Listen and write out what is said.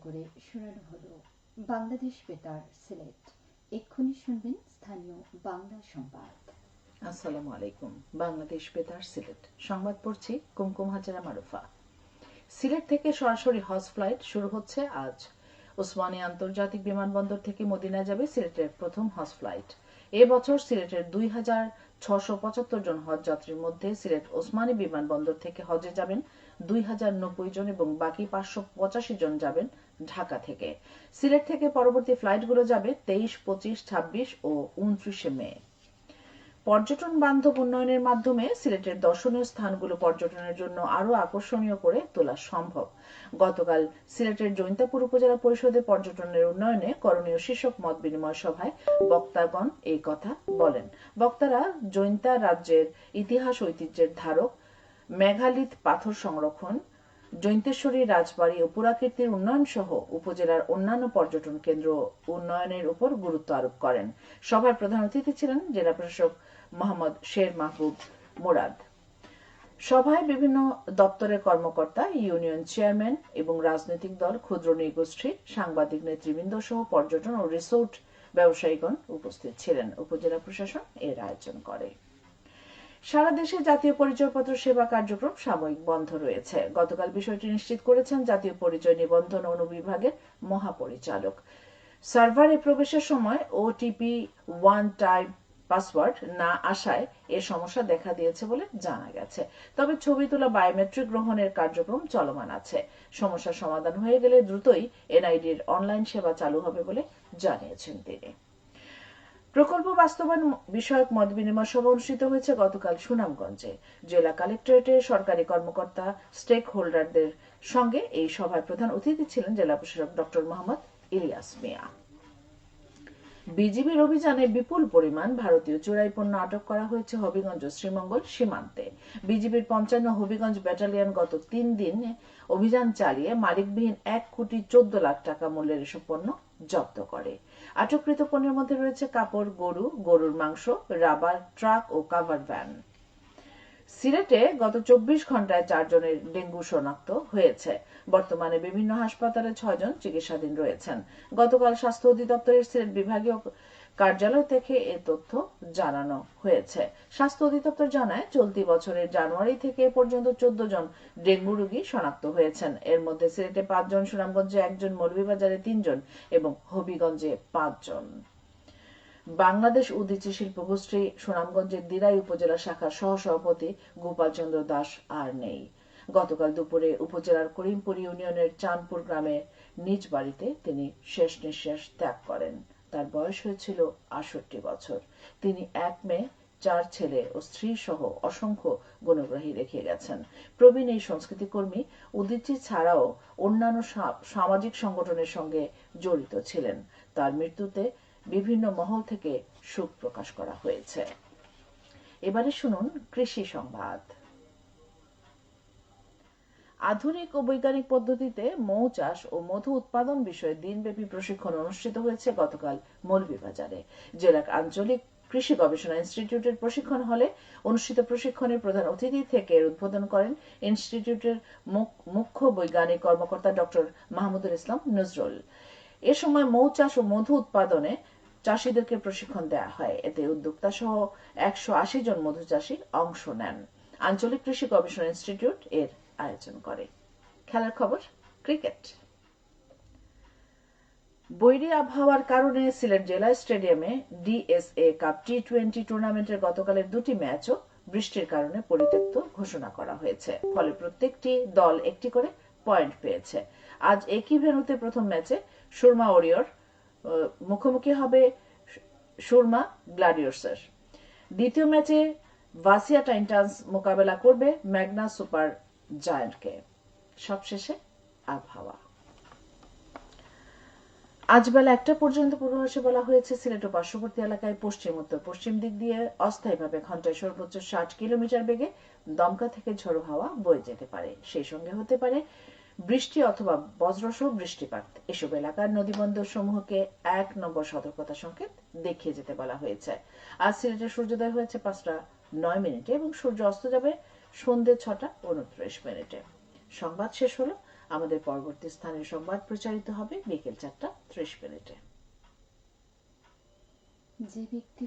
করে শোনানো হলো বাংলাদেশ বেতার সিলেট। এক্ষুনি শুনবেন স্থানীয় বাংলা সংবাদ। আসসালামু আলাইকুম। বাংলাদেশ বেতার সিলেট সংবাদ পড়ছি কুমকুম হাজারা মারুফা। সিলেট থেকে সরাসরি হজ ফ্লাইট শুরু হচ্ছে আজ। ওসমানী আন্তর্জাতিক বিমানবন্দর থেকে মদিনা যাবে সিলেটের প্রথম হজ ফ্লাইট। এবছর সিলেটের ২,৬৭৫ জন হজ যাত্রীর মধ্যে সিলেট ওসমানী বিমানবন্দর থেকে হজে যাবেন ২,০৯০ জন এবং বাকি ৫৮৫ জন যাবেন ঢাকা থেকে। সিলেট থেকে পরবর্তী ফ্লাইটগুলো যাবে ২৩, ২৫, ২৬ ও ২৯ মে। পর্যটন বান্ধব উন্নয়নের মাধ্যমে সিলেটের দর্শনীয় স্থানগুলো পর্যটনের জন্য আরও আকর্ষণীয় করে তোলা সম্ভব। গতকাল সিলেটের জৈন্তাপুর উপজেলা পরিষদে পর্যটনের উন্নয়নে করণীয় শীর্ষক মত বিনিময় সভায় বক্তাগণ এই কথা বলেন। বক্তারা জৈন্তা রাজ্যের ইতিহাস ঐতিহ্যের ধারক মেঘালিথ পাথর সংরক্ষণ, জৈন্তেশ্বরী রাজবাড়ী ও পুরাকীর্তির উন্নয়ন সহ উপজেলার অন্যান্য পর্যটন কেন্দ্র উন্নয়নের উপর গুরুত্ব আরোপ করেন। সভায় প্রধান অতিথি ছিলেন জেলা প্রশাসক মোহাম্মদ শের মাহবুব মুরাদ। সভায় বিভিন্ন দপ্তরের কর্মকর্তা, ইউনিয়ন চেয়ারম্যান এবং রাজনৈতিক দল, ক্ষুদ্র নৃগোষ্ঠী, সাংবাদিক নেতৃবৃন্দ সহ পর্যটন ও রিসোর্ট ব্যবসায়ীগণ উপস্থিত ছিলেন। উপজেলা প্রশাসন এর আয়োজন করে। সারা দেশে জাতীয় পরিচয়পত্র সেবা কার্যক্রম সাময়িক বন্ধ রয়েছে। গতকাল বিষয়টি নিশ্চিত করেছেন জাতীয় পরিচয় নিবন্ধন অনুবিভাগের মহাপরিচালক। সার্ভারে প্রবেশের সময় ওটিপি ওয়ান টাইম পাসওয়ার্ড না আসায় এ সমস্যা দেখা দিয়েছে বলে জানা গেছে। তবে ছবি তোলা বায়োমেট্রিক গ্রহণের কার্যক্রম চলমান আছে। সমস্যার সমাধান হয়ে গেলে দ্রুতই এনআইডির অনলাইন সেবা চালু হবে বলে জানিয়েছেন তিনি। প্রকল্প বাস্তবায়ন বিষয়ক মত বিনিময় সভা অনুষ্ঠিত হয়েছে গতকাল সুনামগঞ্জে। জেলা কালেক্টরেটে সরকারি কর্মকর্তা, স্টেক হোল্ডারদের সঙ্গে এই সভায় প্রধান অতিথি ছিলেন জেলা প্রশাসক ডক্টর মোহাম্মদ ইলিয়াস মিয়া। বিজিবির অভিযানে বিপুল পরিমাণ ভারতীয় চোরাই পণ্য আটক করা হয়েছে হবিগঞ্জ ও শ্রীমঙ্গল সীমান্তে। বিজিবির ৫৫ হবিগঞ্জ ব্যাটালিয়ন গত ৩ দিন অভিযান চালিয়ে মালিকবিহীন ১,১৪,০০,০০০ টাকা মূল্যের এসব পণ্য জব্দ করে। আটককৃত পণ্যের মধ্যে রয়েছে কাপড়, গরুর মাংস, রাবার, ট্রাক ও কাভার ভ্যান। সিলেটে গত ২৪ ঘন্টায় ৪ জনের ডেঙ্গু শনাক্ত হয়েছে। বর্তমানে বিভিন্ন হাসপাতালে ৬ জন চিকিৎসাধীন রয়েছেন। গতকাল স্বাস্থ্য অধিদপ্তরের সিলেট বিভাগীয় কার্যালয় থেকে এ তথ্য জানানো হয়েছে। স্বাস্থ্য অধিদপ্তর জানায়, চলতি বছরের জানুয়ারি থেকে এ পর্যন্ত ১৪ জন ডেঙ্গু রোগী শনাক্ত হয়েছেন। এর মধ্যে সিলেটে ৫ জন, সুনামগঞ্জে ১ জন, মৌলভীবাজারে ৩ জন এবং হবিগঞ্জে ৫ জন। বাংলাদেশ উদীচী শিল্প গোষ্ঠী সুনামগঞ্জের দিরাই উপজেলা শাখার সহসভাপতি গোপাল চন্দ্র দাস আর নেই। গতকাল দুপুরে উপজেলার করিমপুর ইউনিয়নের চাঁদপুর গ্রামের নিজ বাড়িতে তিনি শেষ নিঃশ্বাস ত্যাগ করেন। তার বয়স হয়েছিল ৬৮ বছর। তিনি ১ মে ৪ ছেলে ও স্ত্রী সহ অসংখ্য গুণগ্রাহী রেখে গেছেন। প্রবীণ এই সংস্কৃতি কর্মী উদীচী ছাড়াও অন্যান্য সামাজিক সংগঠনের সঙ্গে জড়িত ছিলেন। তার মৃত্যুতে বিভিন্ন মহল থেকে শোক প্রকাশ করা হয়েছে। এবারে শুনুন কৃষি সংবাদ। আধুনিক ও বৈজ্ঞানিক পদ্ধতিতে মৌ চাষ ও মধু উৎপাদন বিষয়ে দিনব্যাপী প্রশিক্ষণ অনুষ্ঠিত হয়েছে গতকাল মৌলভীবাজারে। জেলা আঞ্চলিক কৃষি গবেষণা ইনস্টিটিউটের প্রশিক্ষণ হলে অনুষ্ঠিত প্রশিক্ষণের প্রধান অতিথি থেকে এর উদ্বোধন করেন ইনস্টিটিউটের মুখ্য বৈজ্ঞানিক কর্মকর্তা ডক্টর মাহমুদুল ইসলাম নজরুল। এ সময় মৌ চাষ ও মধু উৎপাদনে চাষীদেরকে প্রশিক্ষণ দেওয়া হয়। এতে উদ্যোক্তা সহ ১৮০ জন মধু চাষী অংশ নেন। আঞ্চলিক কৃষি গবেষণা ইনস্টিটিউট এর আয়োজন করে। খেলার খবর, ক্রিকেট। বৈরী আবহাওয়ার কারণে সিলেট জেলা স্টেডিয়ামে ডিএসএ কাপ টি-20 টুর্নামেন্টের গতকালের ২টি ম্যাচও বৃষ্টির কারণে পরিত্যক্ত ঘোষণা করা হয়েছে। ফলে প্রত্যেকটি দল একটি করে পয়েন্ট পেয়েছে। আজ একই ভেন্যুতে প্রথম ম্যাচে সুরমা ওরিয়র মুখোমুখি হবে সুরমা গ্ল্যাডিয়ার্সের। দ্বিতীয় ম্যাচে ভাসিয়া টাইটান্স মোকাবেলা করবে ম্যাগনা সুপার জায়ান্টকে। সবশেষে আবহাওয়া। আজ বেলা ১টা পর্যন্ত পূর্বাভাসে বলা হয়েছে সিলেট ও পার্শ্ববর্তী এলাকায় পশ্চিম উত্তর পশ্চিম দিক দিয়ে অস্থায়ীভাবে ঘন্টায় সর্বোচ্চ ৬০ কিলোমিটার বেগে দমকা থেকে ঝোড়ো হাওয়া বয়ে যেতে পারে। সেই সঙ্গে হতে পারে বৃষ্টি অথবা বজ্রসহ বৃষ্টিপাত। এসব এলাকার নদীবন্দর সমূহকে ১ নম্বর সতর্কতা সংকেত দেখিয়ে যেতে বলা হয়েছে। আজ সিলেটের সূর্যোদয় হয়েছে ৫টা ৯ মিনিটে এবং সূর্য অস্ত যাবে সন্ধ্যে ৬টা ২৯ মিনিটে। সংবাদ শেষ হলো। আমাদের পরবর্তী স্থানীয় সংবাদ প্রচারিত হবে বিকেল 4:30 মিনিটে। যে ব্যক্তি